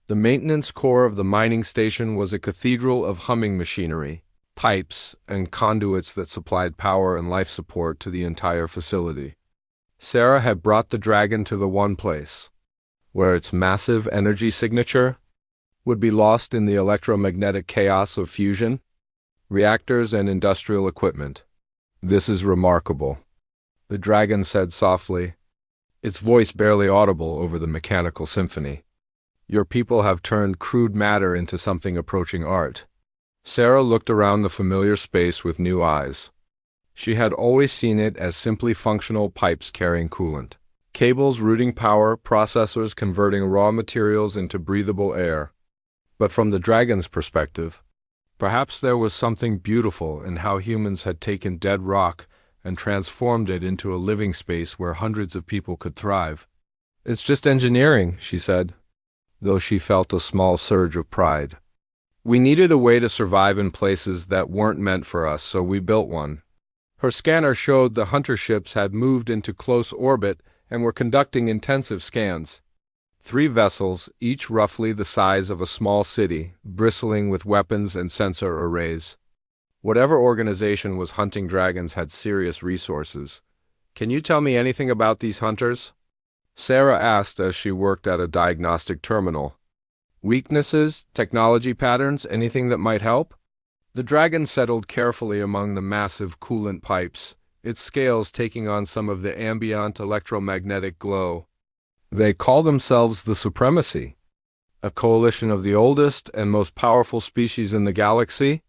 The maintenance core of the mining station was a cathedral of humming machinery, pipes, and conduits that supplied power and life support to the entire facility. Sarah had brought the dragon to the one place where its massive energy signature would be lost in the electromagnetic chaos of fusion, reactors, and industrial equipment. "This is remarkable," the dragon said softly, its voice barely audible over the mechanical symphony. "Your people have turned crude matter into something approaching art." Sarah looked around the familiar space with new eyes. She had always seen it as simply functional pipes carrying coolant, cables routing power, processors converting raw materials into breathable air. But from the dragon's perspective, perhaps there was something beautiful in how humans had taken dead rock and transformed it into a living space where hundreds of people could thrive. "It's just engineering," she said, though she felt a small surge of pride. "We needed a way to survive in places that weren't meant for us, so we built one." Her scanner showed the hunter ships had moved into close orbit and were conducting intensive scans. 3 vessels, each roughly the size of a small city, bristling with weapons and sensor arrays. Whatever organization was hunting dragons had serious resources. "Can you tell me anything about these hunters?" Sarah asked as she worked at a diagnostic terminal. "Weaknesses, technology patterns, anything that might help?" The dragon settled carefully among the massive coolant pipes, its scales taking on some of the ambient electromagnetic glow. "They call themselves the Supremacy, a coalition of the oldest and most powerful species in the galaxy.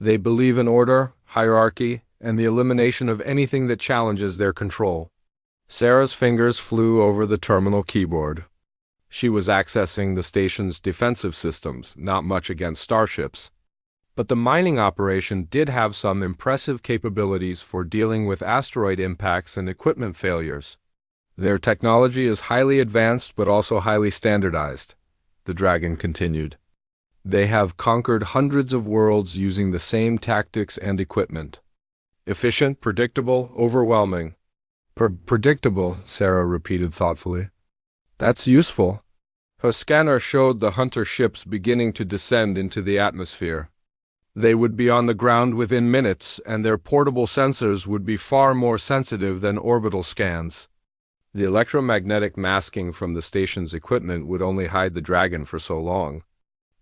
They believe in order, hierarchy, and the elimination of anything that challenges their control." Sarah's fingers flew over the terminal keyboard. She was accessing the station's defensive systems, not much against starships. But the mining operation did have some impressive capabilities for dealing with asteroid impacts and equipment failures. "Their technology is highly advanced but also highly standardized," the dragon continued. "They have conquered hundreds of worlds using the same tactics and equipment. Efficient, predictable, overwhelming." Predictable," Sarah repeated thoughtfully. "That's useful." Her scanner showed the hunter ships beginning to descend into the atmosphere. They would be on the ground within minutes, and their portable sensors would be far more sensitive than orbital scans. The electromagnetic masking from the station's equipment would only hide the dragon for so long.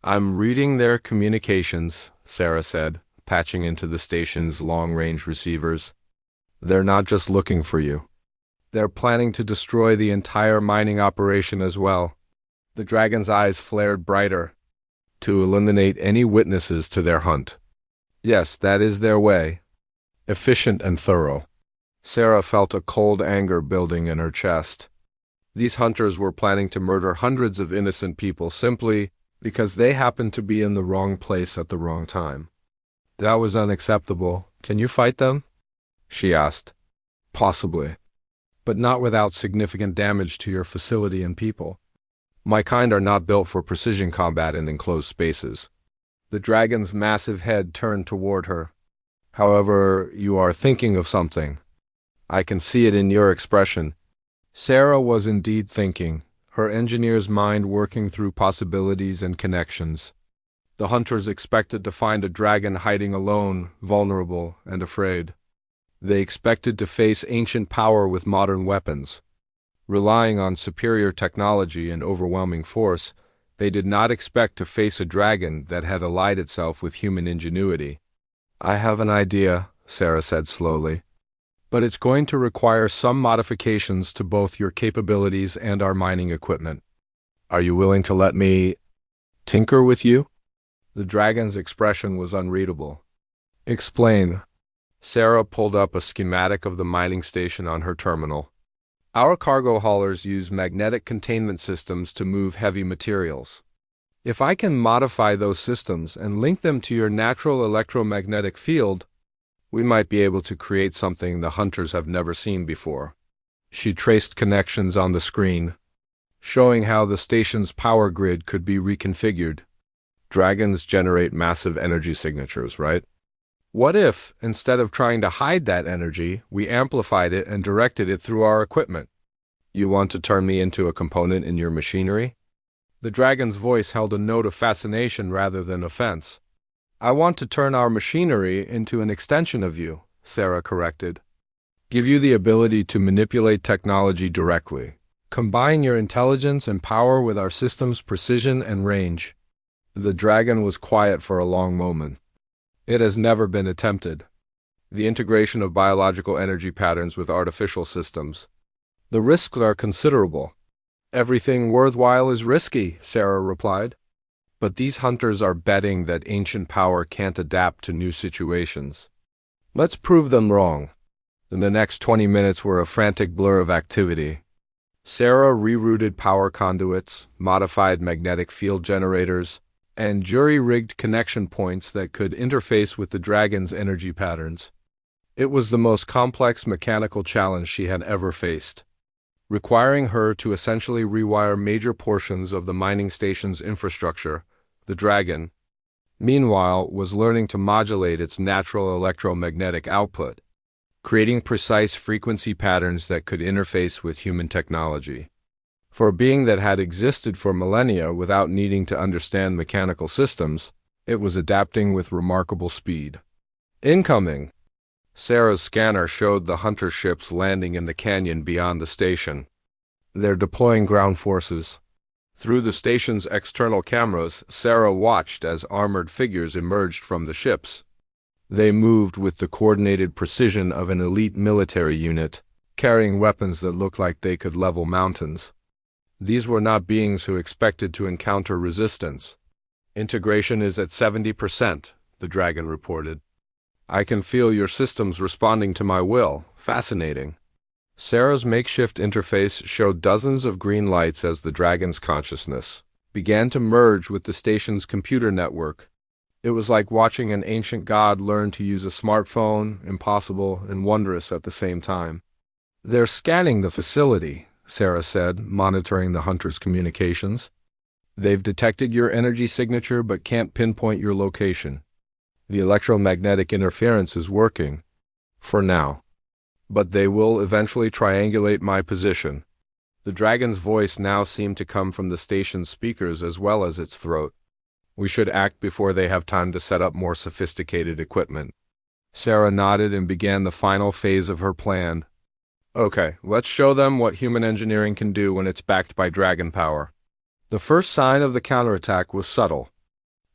"I'm reading their communications," Sarah said, patching into the station's long-range receivers. "They're not just looking for you. They're planning to destroy the entire mining operation as well." The dragon's eyes flared brighter. "To eliminate any witnesses to their hunt." "Yes, that is their way. Efficient and thorough." Sarah felt a cold anger building in her chest. These hunters were planning to murder hundreds of innocent people simply because they happened to be in the wrong place at the wrong time. "That was unacceptable. Can you fight them?" she asked. "Possibly, but not without significant damage to your facility and people. My kind are not built for precision combat in enclosed spaces." The dragon's massive head turned toward her. "However, you are thinking of something. I can see it in your expression." Sarah was indeed thinking, her engineer's mind working through possibilities and connections. The hunters expected to find a dragon hiding alone, vulnerable, and afraid. They expected to face ancient power with modern weapons. Relying on superior technology and overwhelming force, they did not expect to face a dragon that had allied itself with human ingenuity. "I have an idea," Sarah said slowly, "but it's going to require some modifications to both your capabilities and our mining equipment. Are you willing to let me tinker with you?" The dragon's expression was unreadable. "Explain." Sarah pulled up a schematic of the mining station on her terminal. "Our cargo haulers use magnetic containment systems to move heavy materials. If I can modify those systems and link them to your natural electromagnetic field, we might be able to create something the hunters have never seen before." She traced connections on the screen, showing how the station's power grid could be reconfigured. Dragons generate massive energy signatures, right? What if, instead of trying to hide that energy, we amplified it and directed it through our equipment? "You want to turn me into a component in your machinery?" The dragon's voice held a note of fascination rather than offense. "I want to turn our machinery into an extension of you," Sarah corrected. "Give you the ability to manipulate technology directly. Combine your intelligence and power with our system's precision and range." The dragon was quiet for a long moment. "It has never been attempted. The integration of biological energy patterns with artificial systems. The risks are considerable." "Everything worthwhile is risky," Sarah replied. "But these hunters are betting that ancient power can't adapt to new situations. Let's prove them wrong." The next 20 minutes were a frantic blur of activity. Sarah rerouted power conduits, modified magnetic field generators, and jury-rigged connection points that could interface with the dragon's energy patterns. It was the most complex mechanical challenge she had ever faced, requiring her to essentially rewire major portions of the mining station's infrastructure. The dragon, meanwhile, was learning to modulate its natural electromagnetic output, creating precise frequency patterns that could interface with human technology. For a being that had existed for millennia without needing to understand mechanical systems, it was adapting with remarkable speed. "Incoming!" Sarah's scanner showed the hunter ships landing in the canyon beyond the station. "They're deploying ground forces." Through the station's external cameras, Sarah watched as armored figures emerged from the ships. They moved with the coordinated precision of an elite military unit, carrying weapons that looked like they could level mountains. These were not beings who expected to encounter resistance. "Integration is at 70%, the dragon reported. "I can feel your systems responding to my will. Fascinating." Sarah's makeshift interface showed dozens of green lights as the dragon's consciousness began to merge with the station's computer network. It was like watching an ancient god learn to use a smartphone, impossible and wondrous at the same time. "They're scanning the facility," Sarah said, monitoring the hunter's communications. "They've detected your energy signature but can't pinpoint your location. The electromagnetic interference is working, for now. But they will eventually triangulate my position." The dragon's voice now seemed to come from the station's speakers as well as its throat. "We should act before they have time to set up more sophisticated equipment." Sarah nodded and began the final phase of her plan. "Okay, let's show them what human engineering can do when it's backed by dragon power." The first sign of the counterattack was subtle.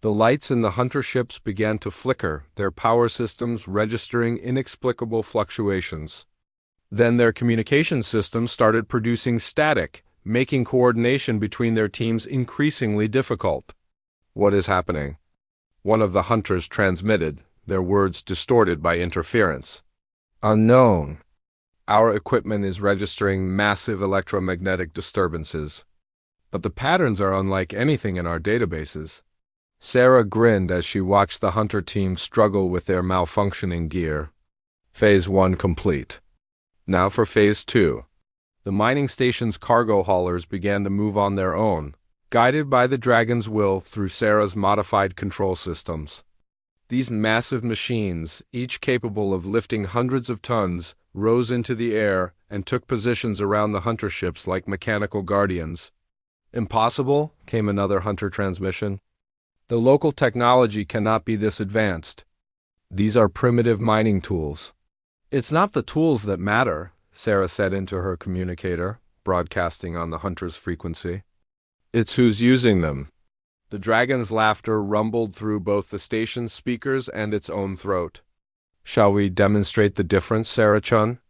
The lights in the hunter ships began to flicker, their power systems registering inexplicable fluctuations. Then their communication systems started producing static, making coordination between their teams increasingly difficult. "What is happening?" one of the hunters transmitted, their words distorted by interference. "Unknown. Our equipment is registering massive electromagnetic disturbances, but the patterns are unlike anything in our databases." Sarah grinned as she watched the hunter team struggle with their malfunctioning gear. Phase 1 complete. Now for Phase 2. The mining station's cargo haulers began to move on their own, guided by the dragon's will through Sarah's modified control systems. These massive machines, each capable of lifting hundreds of tons, rose into the air and took positions around the hunter ships like mechanical guardians. "Impossible," came another hunter transmission. "The local technology cannot be this advanced. These are primitive mining tools." "It's not the tools that matter," Sarah said into her communicator, broadcasting on the hunter's frequency. "It's who's using them." The dragon's laughter rumbled through both the station's speakers and its own throat. "Shall we demonstrate the difference, Sarah-chun?"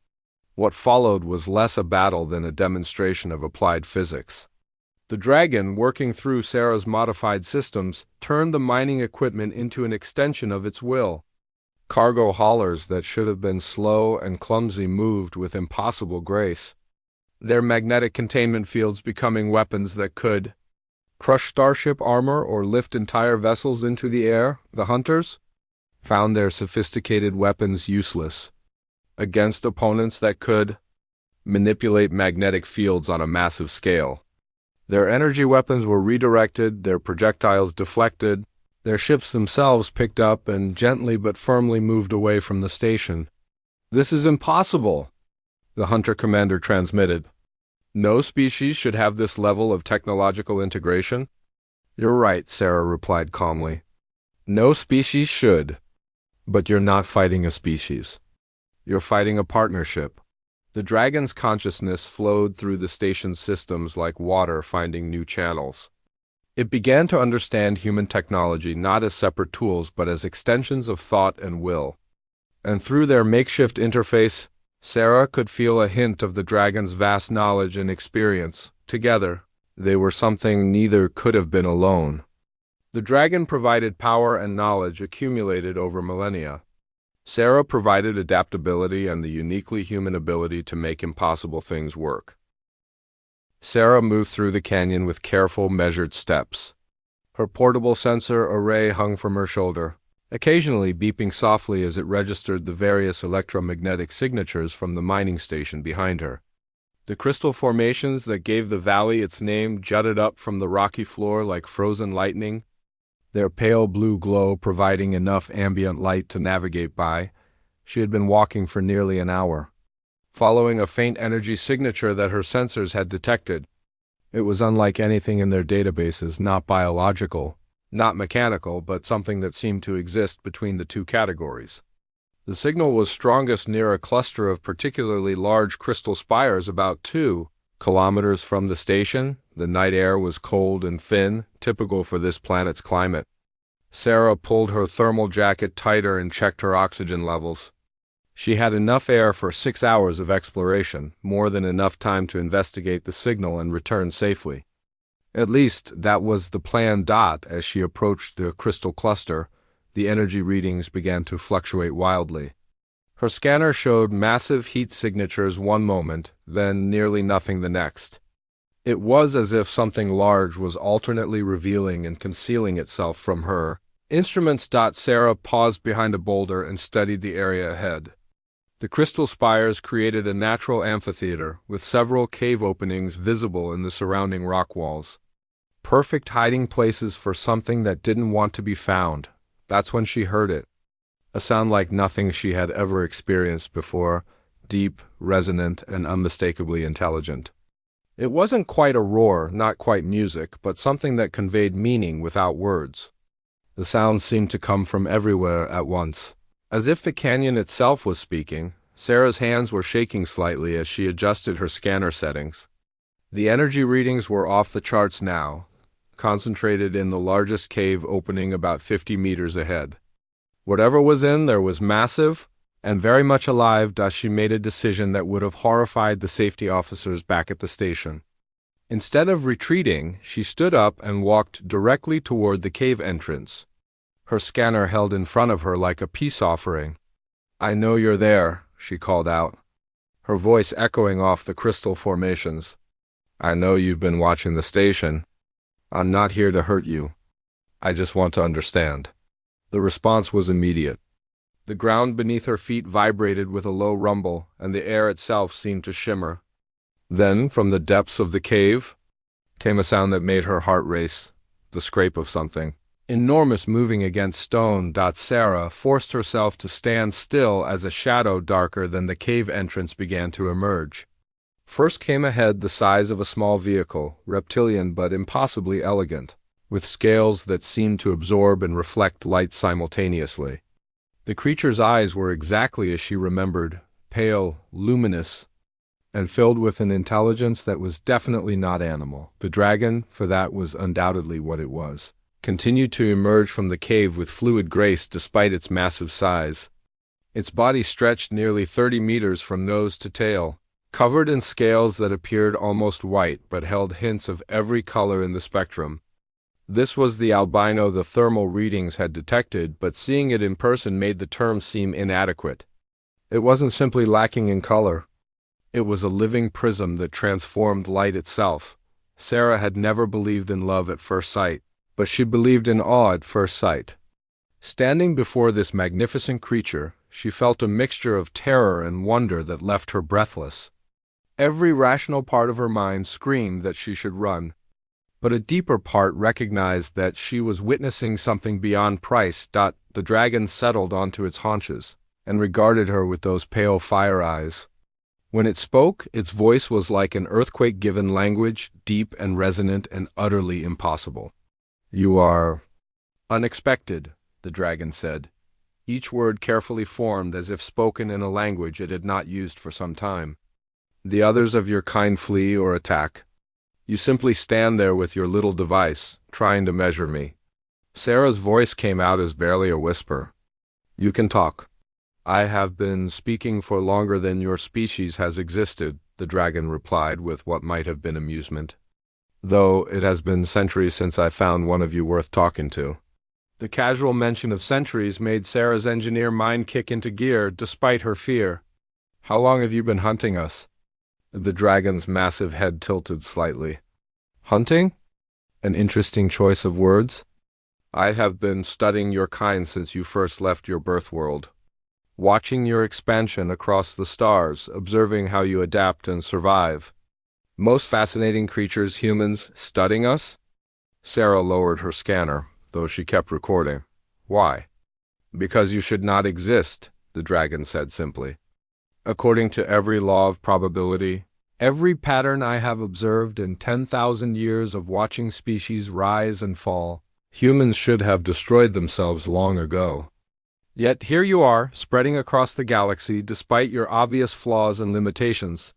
What followed was less a battle than a demonstration of applied physics. The dragon, working through Sarah's modified systems, turned the mining equipment into an extension of its will. Cargo haulers that should have been slow and clumsy moved with impossible grace, their magnetic containment fields becoming weapons that could crush starship armor or lift entire vessels into the air. The hunters found their sophisticated weapons useless against opponents that could manipulate magnetic fields on a massive scale. Their energy weapons were redirected, their projectiles deflected, their ships themselves picked up and gently but firmly moved away from the station. "This is impossible," the hunter commander transmitted. No species should have this level of technological integration? You're right, Sarah replied calmly. No species should. But you're not fighting a species. You're fighting a partnership. The dragon's consciousness flowed through the station's systems like water finding new channels. It began to understand human technology not as separate tools but as extensions of thought and will. And through their makeshift interface, Sarah could feel a hint of the dragon's vast knowledge and experience. Together, they were something neither could have been alone. The dragon provided power and knowledge accumulated over millennia. Sarah provided adaptability and the uniquely human ability to make impossible things work. Sarah moved through the canyon with careful, measured steps. Her portable sensor array hung from her shoulder, occasionally beeping softly as it registered the various electromagnetic signatures from the mining station behind her. The crystal formations that gave the valley its name jutted up from the rocky floor like frozen lightning, their pale blue glow providing enough ambient light to navigate by. She had been walking for nearly an hour, following a faint energy signature that her sensors had detected. It was unlike anything in their databases, not biological, not mechanical, but something that seemed to exist between the two categories. The signal was strongest near a cluster of particularly large crystal spires about 2 kilometers from the station. The night air was cold and thin, typical for this planet's climate. Sarah pulled her thermal jacket tighter and checked her oxygen levels. She had enough air for 6 hours of exploration, more than enough time to investigate the signal and return safely. At least, that was the plan. As she approached the crystal cluster, the energy readings began to fluctuate wildly. Her scanner showed massive heat signatures one moment, then nearly nothing the next. It was as if something large was alternately revealing and concealing itself from her instruments. Sarah paused behind a boulder and studied the area ahead. The crystal spires created a natural amphitheater, with several cave openings visible in the surrounding rock walls. Perfect hiding places for something that didn't want to be found. That's when she heard it. A sound like nothing she had ever experienced before, deep, resonant, and unmistakably intelligent. It wasn't quite a roar, not quite music, but something that conveyed meaning without words. The sound seemed to come from everywhere at once. As if the canyon itself was speaking, Sarah's hands were shaking slightly as she adjusted her scanner settings. The energy readings were off the charts now, concentrated in the largest cave opening about 50 meters ahead. Whatever was in there was massive and very much alive. She made a decision that would have horrified the safety officers back at the station. Instead of retreating, she stood up and walked directly toward the cave entrance, her scanner held in front of her like a peace offering. "I know you're there," she called out, her voice echoing off the crystal formations. "I know you've been watching the station. I'm not here to hurt you. I just want to understand." The response was immediate. The ground beneath her feet vibrated with a low rumble, and the air itself seemed to shimmer. Then, from the depths of the cave, came a sound that made her heart race, the scrape of something enormous moving against stone. Sarah forced herself to stand still as a shadow darker than the cave entrance began to emerge. First came a head the size of a small vehicle, reptilian but impossibly elegant, with scales that seemed to absorb and reflect light simultaneously. The creature's eyes were exactly as she remembered, pale, luminous, and filled with an intelligence that was definitely not animal. The dragon, for that was undoubtedly what it was, continued to emerge from the cave with fluid grace despite its massive size. Its body stretched nearly 30 meters from nose to tail, covered in scales that appeared almost white but held hints of every color in the spectrum. This was the albino the thermal readings had detected, but seeing it in person made the term seem inadequate. It wasn't simply lacking in color. It was a living prism that transformed light itself. Sarah had never believed in love at first sight, but she believed in awe at first sight. Standing before this magnificent creature, she felt a mixture of terror and wonder that left her breathless. Every rational part of her mind screamed that she should run, but a deeper part recognized that she was witnessing something beyond price. The dragon settled onto its haunches and regarded her with those pale fire eyes. When it spoke, its voice was like an earthquake-given language, deep and resonant and utterly impossible. "You are unexpected," the dragon said, each word carefully formed as if spoken in a language it had not used for some time. "The others of your kind flee or attack. You simply stand there with your little device, trying to measure me." Sarah's voice came out as barely a whisper. "You can talk." "I have been speaking for longer than your species has existed," the dragon replied with what might have been amusement. "Though it has been centuries since I found one of you worth talking to." The casual mention of centuries made Sarah's engineer mind kick into gear despite her fear. "How long have you been hunting us?" The dragon's massive head tilted slightly. "Hunting? An interesting choice of words. I have been studying your kind since you first left your birth world. Watching your expansion across the stars, observing how you adapt and survive. Most fascinating creatures, humans, studying us?" Sarah lowered her scanner, though she kept recording. "Why?" "Because you should not exist," the dragon said simply. "According to every law of probability, every pattern I have observed in 10,000 years of watching species rise and fall, humans should have destroyed themselves long ago. Yet here you are, spreading across the galaxy despite your obvious flaws and limitations."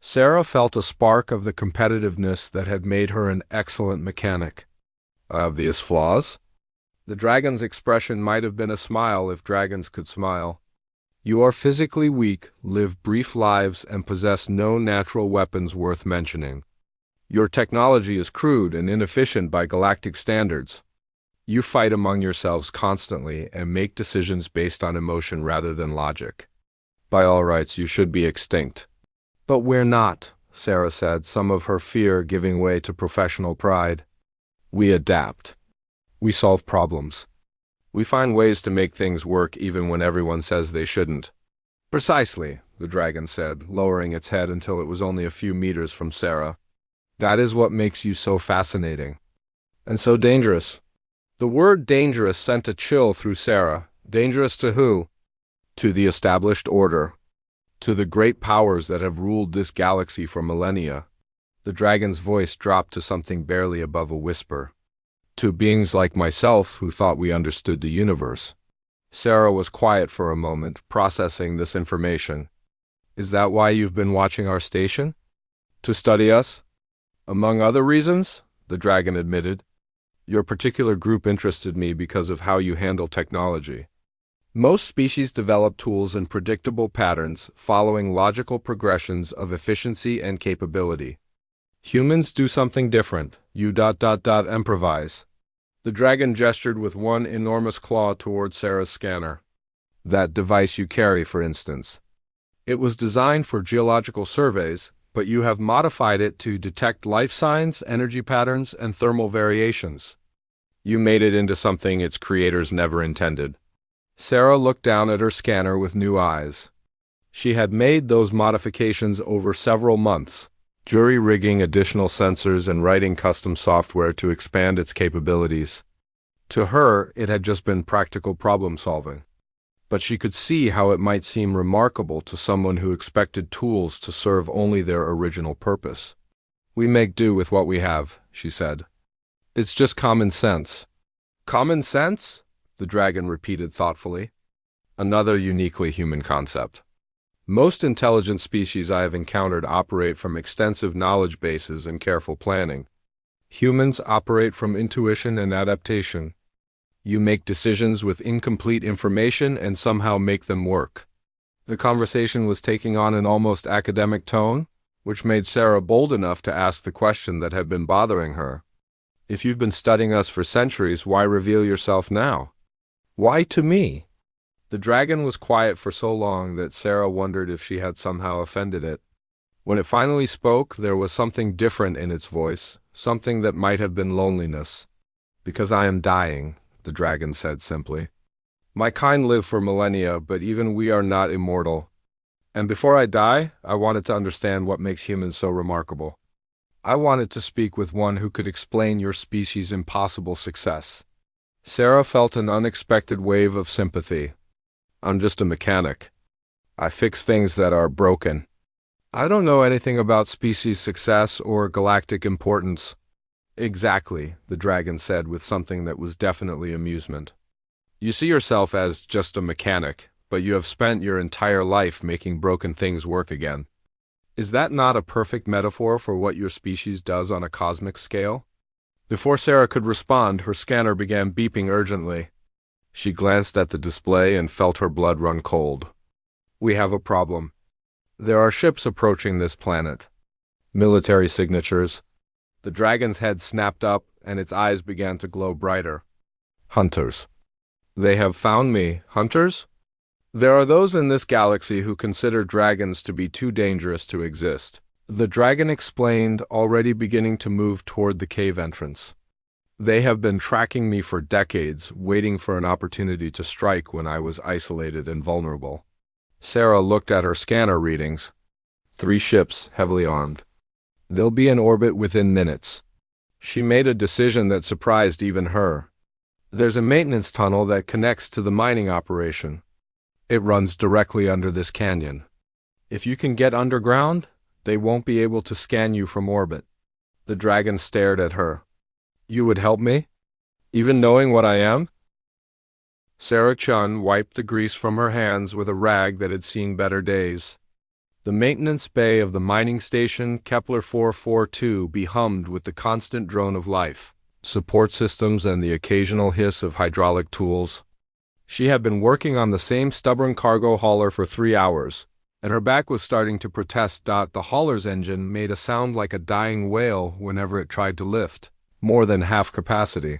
Sarah felt a spark of the competitiveness that had made her an excellent mechanic. "Obvious flaws?" The dragon's expression might have been a smile if dragons could smile. "You are physically weak, live brief lives, and possess no natural weapons worth mentioning. Your technology is crude and inefficient by galactic standards. You fight among yourselves constantly and make decisions based on emotion rather than logic. By all rights, you should be extinct." "But we're not," Sarah said, some of her fear giving way to professional pride. "We adapt. We solve problems. We find ways to make things work even when everyone says they shouldn't." "Precisely," the dragon said, lowering its head until it was only a few meters from Sarah. "That is what makes you so fascinating. And so dangerous." The word dangerous sent a chill through Sarah. Dangerous to who? To the established order. To the great powers that have ruled this galaxy for millennia. The dragon's voice dropped to something barely above a whisper. To beings like myself who thought we understood the universe. Sarah was quiet for a moment, processing this information. "Is that why you've been watching our station? To study us?" "Among other reasons," the dragon admitted. "Your particular group interested me because of how you handle technology. Most species develop tools in predictable patterns, following logical progressions of efficiency and capability. Humans do something different. You improvise." The dragon gestured with one enormous claw toward Sarah's scanner. "That device you carry, for instance. It was designed for geological surveys, but you have modified it to detect life signs, energy patterns, and thermal variations. You made it into something its creators never intended." Sarah looked down at her scanner with new eyes. She had made those modifications over several months, jury-rigging additional sensors and writing custom software to expand its capabilities. To her, it had just been practical problem-solving. But she could see how it might seem remarkable to someone who expected tools to serve only their original purpose. "We make do with what we have," she said. "It's just common sense." "Common sense?" the dragon repeated thoughtfully. "Another uniquely human concept. Most intelligent species I have encountered operate from extensive knowledge bases and careful planning. Humans operate from intuition and adaptation. You make decisions with incomplete information and somehow make them work." The conversation was taking on an almost academic tone, which made Sarah bold enough to ask the question that had been bothering her. "If you've been studying us for centuries, why reveal yourself now? Why to me?" The dragon was quiet for so long that Sarah wondered if she had somehow offended it. When it finally spoke, there was something different in its voice, something that might have been loneliness. "Because I am dying," the dragon said simply. "My kind live for millennia, but even we are not immortal. And before I die, I wanted to understand what makes humans so remarkable. I wanted to speak with one who could explain your species' impossible success." Sarah felt an unexpected wave of sympathy. "I'm just a mechanic. I fix things that are broken." I don't know anything about species success or galactic importance. Exactly, the dragon said with something that was definitely amusement. You see yourself as just a mechanic, but you have spent your entire life making broken things work again. Is that not a perfect metaphor for what your species does on a cosmic scale? Before Sarah could respond, her scanner began beeping urgently. She glanced at the display and felt her blood run cold. We have a problem. There are ships approaching this planet. Military signatures. The dragon's head snapped up, and its eyes began to glow brighter. Hunters. They have found me. Hunters? There are those in this galaxy who consider dragons to be too dangerous to exist. The dragon explained, already beginning to move toward the cave entrance. They have been tracking me for decades, waiting for an opportunity to strike when I was isolated and vulnerable. Sarah looked at her scanner readings. 3 ships, heavily armed. They'll be in orbit within minutes. She made a decision that surprised even her. There's a maintenance tunnel that connects to the mining operation. It runs directly under this canyon. If you can get underground, they won't be able to scan you from orbit. The dragon stared at her. You would help me? Even knowing what I am? Sarah Chun wiped the grease from her hands with a rag that had seen better days. The maintenance bay of the mining station Kepler 442 hummed with the constant drone of life, support systems and the occasional hiss of hydraulic tools. She had been working on the same stubborn cargo hauler for 3 hours, and her back was starting to protest. The hauler's engine made a sound like a dying whale whenever it tried to lift, more than half capacity.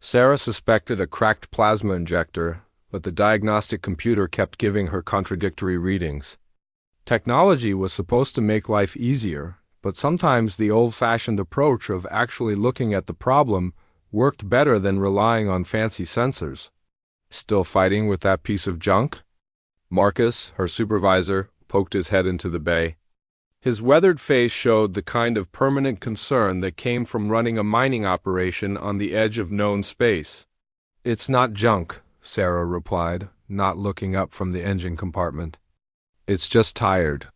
Sarah suspected a cracked plasma injector, but the diagnostic computer kept giving her contradictory readings. Technology was supposed to make life easier, but sometimes the old-fashioned approach of actually looking at the problem worked better than relying on fancy sensors. Still fighting with that piece of junk? Marcus, her supervisor, poked his head into the bay. His weathered face showed the kind of permanent concern that came from running a mining operation on the edge of known space. It's not junk, Sarah replied, not looking up from the engine compartment. It's just tired.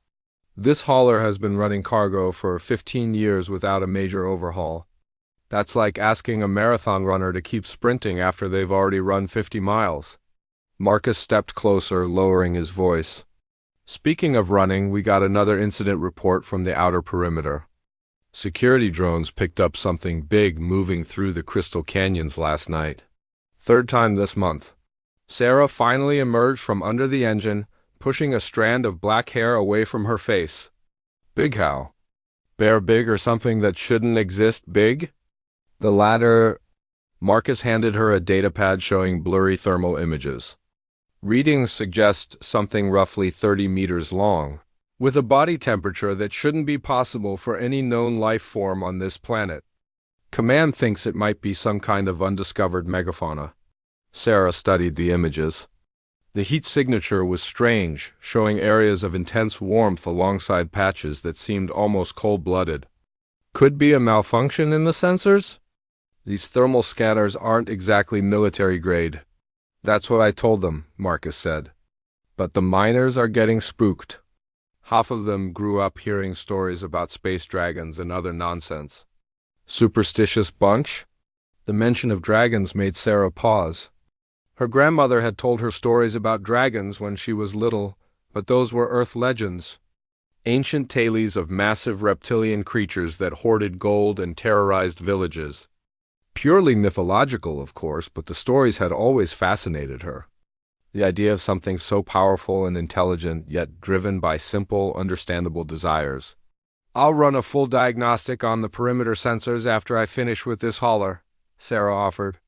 This hauler has been running cargo for 15 years without a major overhaul. That's like asking a marathon runner to keep sprinting after they've already run 50 miles. Marcus stepped closer, lowering his voice. Speaking of running, we got another incident report from the outer perimeter. Security drones picked up something big moving through the crystal canyons last night. 3rd time this month. Sarah finally emerged from under the engine, pushing a strand of black hair away from her face. Big how? Bear big or something that shouldn't exist big? The latter. Marcus handed her a datapad showing blurry thermal images. Readings suggest something roughly 30 meters long, with a body temperature that shouldn't be possible for any known life form on this planet. Command thinks it might be some kind of undiscovered megafauna. Sarah studied the images. The heat signature was strange, showing areas of intense warmth alongside patches that seemed almost cold-blooded. Could be a malfunction in the sensors? These thermal scanners aren't exactly military grade. That's what I told them, Marcus said. But the miners are getting spooked. Half of them grew up hearing stories about space dragons and other nonsense. Superstitious bunch? The mention of dragons made Sarah pause. Her grandmother had told her stories about dragons when she was little, but those were Earth legends. Ancient tales of massive reptilian creatures that hoarded gold and terrorized villages. Purely mythological, of course, but the stories had always fascinated her. The idea of something so powerful and intelligent, yet driven by simple, understandable desires. I'll run a full diagnostic on the perimeter sensors after I finish with this hauler, Sarah offered.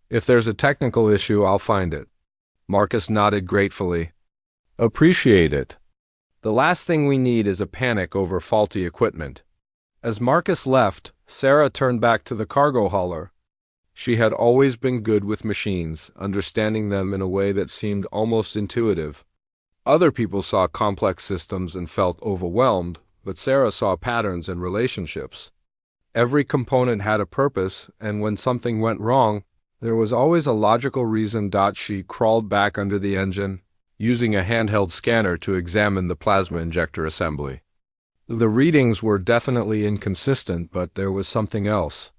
If there's a technical issue, I'll find it. Marcus nodded gratefully. Appreciate it. The last thing we need is a panic over faulty equipment. As Marcus left, Sarah turned back to the cargo hauler. She had always been good with machines, understanding them in a way that seemed almost intuitive. Other people saw complex systems and felt overwhelmed, but Sarah saw patterns and relationships. Every component had a purpose, and when something went wrong, there was always a logical reason. She crawled back under the engine, using a handheld scanner to examine the plasma injector assembly. The readings were definitely inconsistent, but there was something else.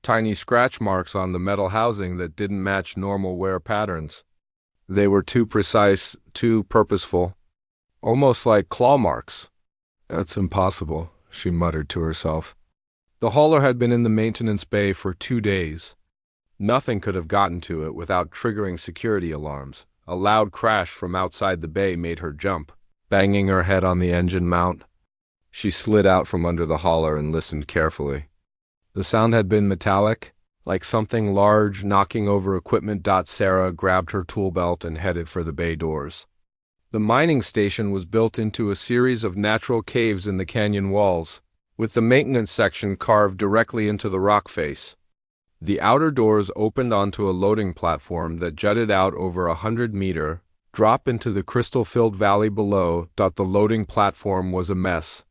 Tiny scratch marks on the metal housing that didn't match normal wear patterns. They were too precise, too purposeful, almost like claw marks. "That's impossible," she muttered to herself. The hauler had been in the maintenance bay for 2 days. Nothing could have gotten to it without triggering security alarms. A loud crash from outside the bay made her jump, banging her head on the engine mount. She slid out from under the hauler and listened carefully. The sound had been metallic, like something large knocking over equipment. Sarah grabbed her tool belt and headed for the bay doors. The mining station was built into a series of natural caves in the canyon walls, with the maintenance section carved directly into the rock face. The outer doors opened onto a loading platform that jutted out over 100-meter drop into the crystal-filled valley below. The loading platform was a mess.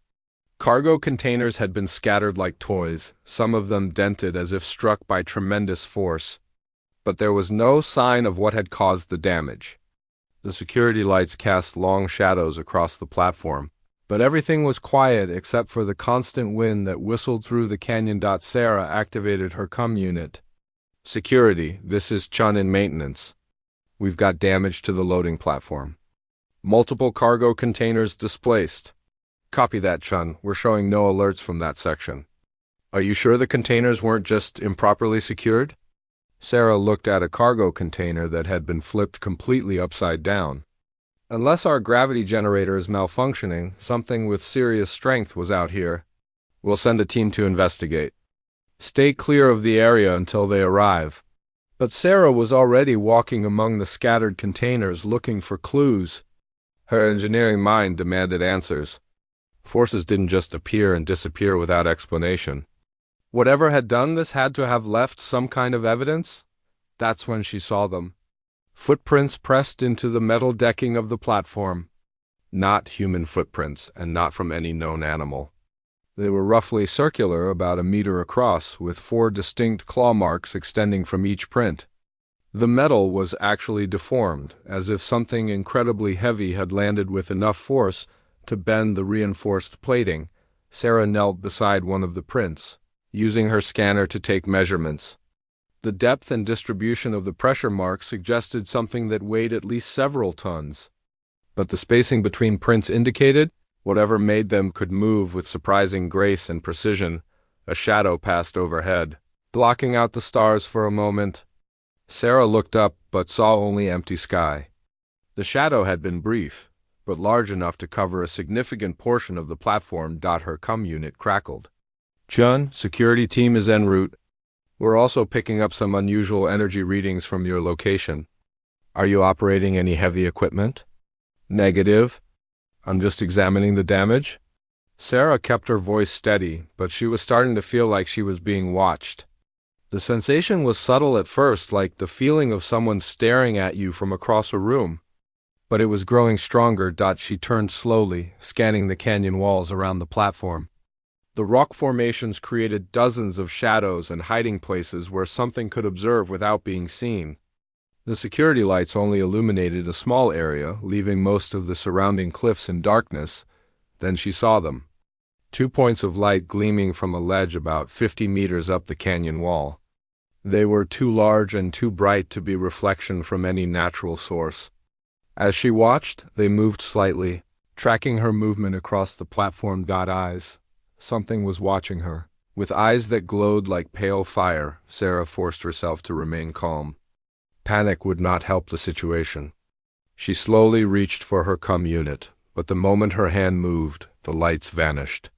Cargo containers had been scattered like toys, some of them dented as if struck by tremendous force. But there was no sign of what had caused the damage. The security lights cast long shadows across the platform, but everything was quiet except for the constant wind that whistled through the canyon. Sarah activated her comm unit. "Security, this is Chun in maintenance. We've got damage to the loading platform. Multiple cargo containers displaced." "Copy that, Chun. We're showing no alerts from that section." "Are you sure the containers weren't just improperly secured?" Sarah looked at a cargo container that had been flipped completely upside down. "Unless our gravity generator is malfunctioning, something with serious strength was out here. We'll send a team to investigate. Stay clear of the area until they arrive." But Sarah was already walking among the scattered containers looking for clues. Her engineering mind demanded answers. Forces didn't just appear and disappear without explanation. Whatever had done this had to have left some kind of evidence. That's when she saw them. Footprints pressed into the metal decking of the platform. Not human footprints, and not from any known animal. They were roughly circular, about 1 meter across, with 4 distinct claw marks extending from each print. The metal was actually deformed, as if something incredibly heavy had landed with enough force to bend the reinforced plating. Sarah knelt beside one of the prints, using her scanner to take measurements. The depth and distribution of the pressure marks suggested something that weighed at least several tons. But the spacing between prints indicated whatever made them could move with surprising grace and precision. A shadow passed overhead, blocking out the stars for a moment. Sarah looked up but saw only empty sky. The shadow had been brief, but large enough to cover a significant portion of the platform. Her comm unit crackled. "Chun, security team is en route. We're also picking up some unusual energy readings from your location. Are you operating any heavy equipment?" "Negative. I'm just examining the damage." Sarah kept her voice steady, but she was starting to feel like she was being watched. The sensation was subtle at first, like the feeling of someone staring at you from across a room. But it was growing stronger. She turned slowly, scanning the canyon walls around the platform. The rock formations created dozens of shadows and hiding places where something could observe without being seen. The security lights only illuminated a small area, leaving most of the surrounding cliffs in darkness. Then she saw them. 2 points of light gleaming from a ledge about 50 meters up the canyon wall. They were too large and too bright to be reflection from any natural source. As she watched, they moved slightly, tracking her movement across the platform. Eyes. Something was watching her. With eyes that glowed like pale fire, Sarah forced herself to remain calm. Panic would not help the situation. She slowly reached for her comm unit, but the moment her hand moved, the lights vanished.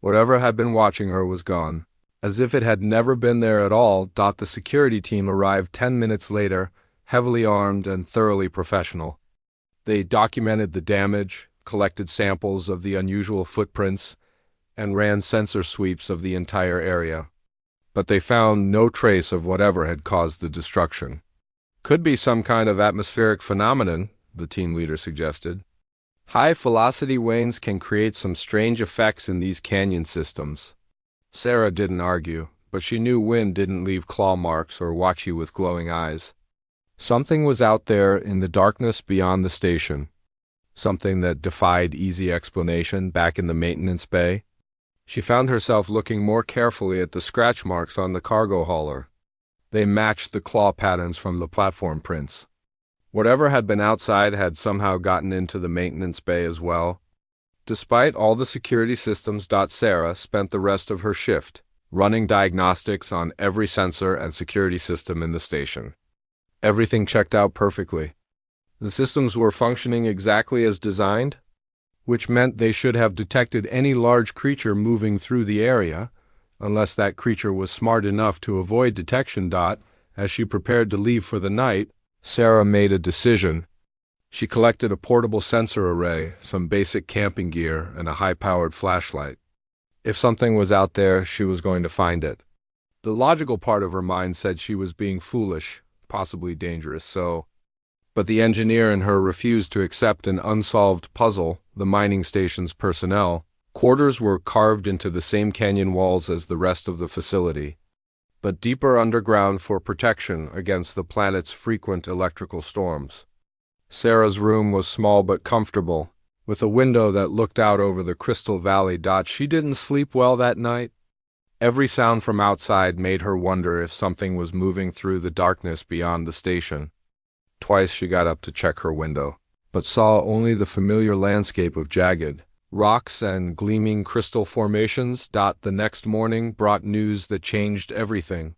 Whatever had been watching her was gone, as if it had never been there at all. The security team arrived 10 minutes later, heavily armed and thoroughly professional. They documented the damage, collected samples of the unusual footprints, and ran sensor sweeps of the entire area. But they found no trace of whatever had caused the destruction. "Could be some kind of atmospheric phenomenon," the team leader suggested. "High-velocity winds can create some strange effects in these canyon systems." Sarah didn't argue, but she knew wind didn't leave claw marks or watch you with glowing eyes. Something was out there in the darkness beyond the station. something that defied easy explanation back in the maintenance bay. She found herself looking more carefully at the scratch marks on the cargo hauler. They matched the claw patterns from the platform prints. Whatever had been outside had somehow gotten into the maintenance bay as well. Despite all the security systems, Sarah spent the rest of her shift running diagnostics on every sensor and security system in the station. Everything checked out perfectly. The systems were functioning exactly as designed, which meant they should have detected any large creature moving through the area, unless that creature was smart enough to avoid detection. As she prepared to leave for the night, Sarah made a decision. She collected a portable sensor array, some basic camping gear, and a high-powered flashlight. If something was out there, she was going to find it. The logical part of her mind said she was being foolish, possibly dangerous, but the engineer in her refused to accept an unsolved puzzle. The mining station's personnel quarters were carved into the same canyon walls as the rest of the facility, but deeper underground for protection against the planet's frequent electrical storms. Sarah's room was small but comfortable, with a window that looked out over the Crystal Valley. She didn't sleep well that night. Every sound from outside made her wonder if something was moving through the darkness beyond the station. Twice she got up to check her window, but saw only the familiar landscape of jagged rocks and gleaming crystal formations. The next morning brought news that changed everything.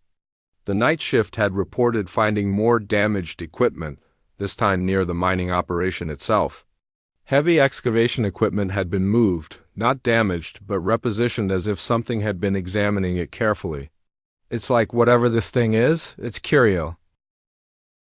The night shift had reported finding more damaged equipment, this time near the mining operation itself. Heavy excavation equipment had been moved, not damaged, but repositioned as if something had been examining it carefully. "It's like whatever this thing is, it's curio,"